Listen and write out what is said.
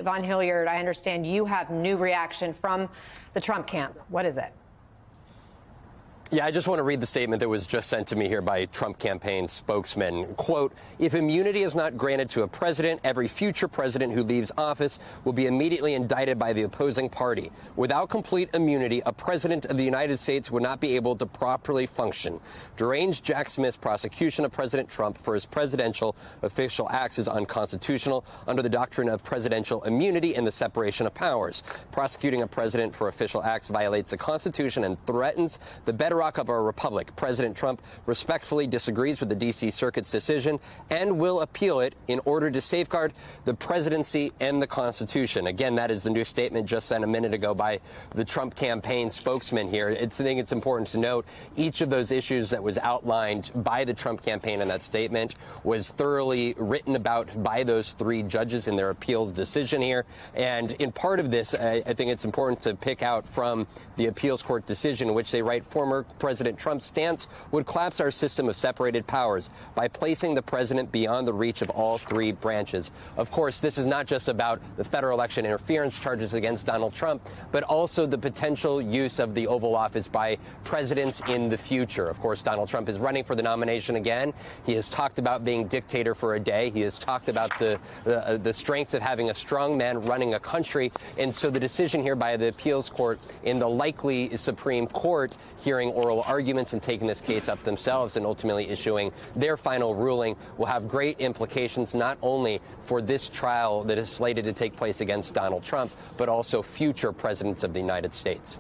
Von Hilliard, I understand you have new reaction from the Trump camp. What is it? Yeah, I just want to read the statement that was just sent to me here by Trump campaign spokesman. Quote, if immunity is not granted to a president, every future president who leaves office will be immediately indicted by the opposing party. Without complete immunity, a president of the United States would not be able to properly function. Deranged Jack Smith's prosecution of President Trump for his presidential official acts is unconstitutional under the doctrine of presidential immunity and the separation of powers. Prosecuting a president for official acts violates the Constitution and threatens the bedrock of our republic. President Trump respectfully disagrees with the D.C. Circuit's decision and will appeal it in order to safeguard the presidency and the Constitution. Again, that is the new statement just sent a minute ago by the Trump campaign spokesman here. I think it's important to note each of those issues that was outlined by the Trump campaign in that statement was thoroughly written about by those three judges in their appeals decision here. And in part of this, I think it's important to pick out from the appeals court decision in which they write, former President Trump's stance would collapse our system of separated powers by placing the president beyond the reach of all three branches. Of course, this is not just about the federal election interference charges against Donald Trump, but also the potential use of the Oval Office by presidents in the future. Of course, Donald Trump is running for the nomination again. He has talked about being dictator for a day. He has talked about the strengths of having a strong man running a country. And so the decision here by the appeals court in the likely Supreme Court hearing oral arguments and taking this case up themselves and ultimately issuing their final ruling will have great implications not only for this trial that is slated to take place against Donald Trump, but also future presidents of the United States.